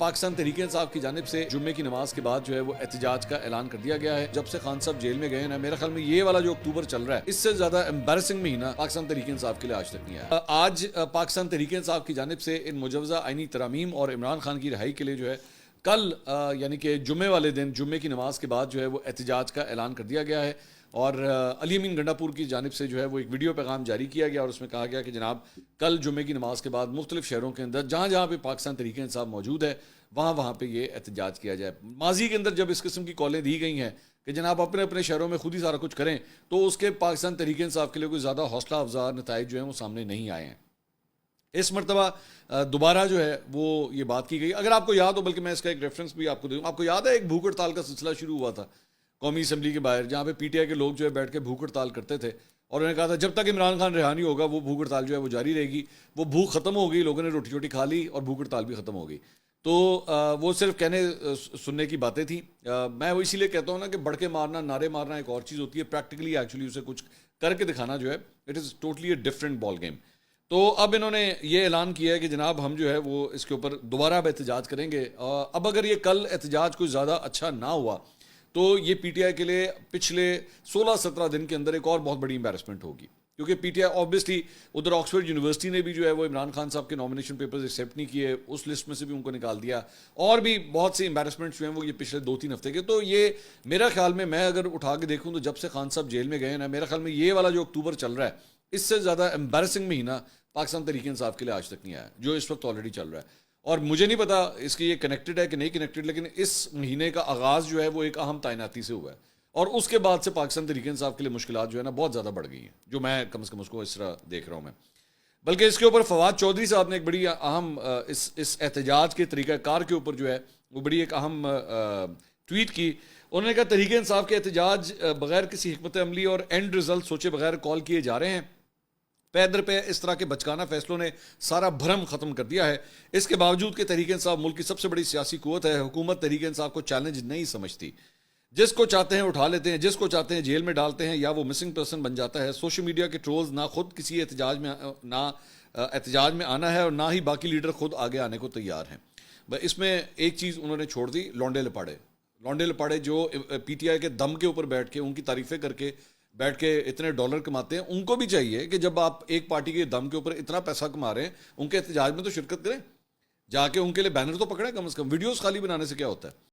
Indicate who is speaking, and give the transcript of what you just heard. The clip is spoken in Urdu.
Speaker 1: پاکستان تحریک انصاف کی جانب سے جمعے کی نماز کے بعد جو ہے وہ احتجاج کا اعلان کر دیا گیا ہے. جب سے خان صاحب جیل میں گئے نا, میرے خیال میں یہ والا جو اکتوبر چل رہا ہے اس سے زیادہ امبیرسنگ مہینہ پاکستان تحریک انصاف کے لیے آج تک نہیں آیا. آج پاکستان تحریک انصاف کی جانب سے ان مجوزہ آئینی ترامیم اور عمران خان کی رہائی کے لیے جو ہے کل یعنی کہ جمعے والے دن جمعے کی نماز کے بعد جو ہے وہ احتجاج کا اعلان کر دیا گیا ہے. اور علی امین گنڈا پور کی جانب سے جو ہے وہ ایک ویڈیو پیغام جاری کیا گیا اور اس میں کہا گیا کہ جناب کل جمعے کی نماز کے بعد مختلف شہروں کے اندر جہاں جہاں پہ پاکستان تحریک انصاف موجود ہے وہاں پہ یہ احتجاج کیا جائے. ماضی کے اندر جب اس قسم کی کالیں دی گئی ہیں کہ جناب اپنے اپنے شہروں میں خود ہی سارا کچھ کریں, تو اس کے پاکستان تحریک انصاف کے لیے کوئی زیادہ حوصلہ افزا نتائج جو ہیں وہ سامنے نہیں آئے ہیں. اس مرتبہ دوبارہ جو ہے وہ یہ بات کی گئی. اگر آپ کو یاد ہو, بلکہ میں اس کا ایک ریفرنس بھی آپ کو دوں, آپ کو یاد ہے ایک بھوک ہڑتال کا سلسلہ شروع ہوا تھا قومی اسمبلی کے باہر, جہاں پہ پی ٹی آئی کے لوگ جو ہے بیٹھ کے بھوک ہڑتال کرتے تھے اور انہوں نے کہا تھا جب تک عمران خان رہا نہیں ہوگا وہ بھوک ہڑتال جو ہے وہ جاری رہے گی. وہ بھوک ختم ہو گئی, لوگوں نے روٹی چوٹی کھا لی اور بھوک ہڑتال بھی ختم ہو گئی. تو وہ صرف کہنے سننے کی باتیں تھیں. میں وہ اسی لیے کہتا ہوں نا کہ بڑھ کے مارنا, نعرے مارنا ایک اور چیز ہوتی ہے, پریکٹیکلی ایکچولی اسے کچھ کر کے دکھانا جو ہے it is totally a different ball game. تو اب انہوں نے یہ اعلان کیا ہے کہ جناب ہم جو ہے وہ اس کے اوپر دوبارہ اب احتجاج کریں گے. اب اگر یہ کل احتجاج کوئی زیادہ اچھا نہ ہوا تو یہ پی ٹی آئی کے لیے پچھلے 16-17 دن کے اندر ایک اور بہت بڑی امبیرسمنٹ ہوگی, کیونکہ پی ٹی آئی آبویسلی ادھر آکسفورڈ یونیورسٹی نے بھی جو ہے وہ عمران خان صاحب کے نامینیشن پیپرز ایکسیپٹ نہیں کیے, اس لسٹ میں سے بھی ان کو نکال دیا, اور بھی بہت سی امبیرسمنٹس جو ہیں وہ یہ پچھلے 2-3 ہفتے کے. تو یہ میرا خیال میں اگر اٹھا کے دیکھوں تو جب سے خان صاحب جیل میں گئے نا, میرا خیال میں یہ والا جو اکتوبر چل رہا ہے اس سے زیادہ امبیرسنگ مہینہ پاکستان تحریک انصاف کے لیے آج تک نہیں آیا جو اس وقت آلریڈی چل رہا ہے. اور مجھے نہیں پتا اس کی یہ کنیکٹڈ ہے کہ نہیں کنیکٹڈ, لیکن اس مہینے کا آغاز جو ہے وہ ایک اہم تعیناتی سے ہوا ہے اور اس کے بعد سے پاکستان تحریک انصاف کے لیے مشکلات جو ہے نا بہت زیادہ بڑھ گئی ہیں, جو میں کم از کم اس کو اس طرح دیکھ رہا ہوں میں. بلکہ اس کے اوپر فواد چودھری صاحب نے ایک بڑی اہم اس احتجاج کے طریقہ کار کے اوپر جو ہے وہ بڑی ایک اہم ٹویٹ کی. انہوں نے کہا تحریک انصاف کے احتجاج بغیر کسی حکمت عملی اور اینڈ رزلٹ سوچے بغیر کال کیے جا رہے ہیں. پے در پہ اس طرح کے بچکانہ فیصلوں نے سارا بھرم ختم کر دیا ہے. اس کے باوجود کہ تحریک انصاف ملک کی سب سے بڑی سیاسی قوت ہے, حکومت تحریک انصاف کو چیلنج نہیں سمجھتی. جس کو چاہتے ہیں اٹھا لیتے ہیں, جس کو چاہتے ہیں جیل میں ڈالتے ہیں یا وہ مسنگ پرسن بن جاتا ہے. سوشل میڈیا کے ٹرولز نہ خود کسی احتجاج میں آنا ہے اور نہ ہی باقی لیڈر خود آگے آنے کو تیار ہیں. اس میں ایک چیز انہوں نے چھوڑ دی, لونڈے لپاڑے جو پی ٹی آئی کے دم کے اوپر بیٹھ کے ان کی تعریفیں کر کے بیٹھ کے اتنے ڈالر کماتے ہیں. ان کو بھی چاہیے کہ جب آپ ایک پارٹی کے دم کے اوپر اتنا پیسہ کما رہے ہیں ان کے احتجاج میں تو شرکت کریں, جا کے ان کے لیے بینر تو پکڑیں, کم از کم ویڈیوز خالی بنانے سے کیا ہوتا ہے.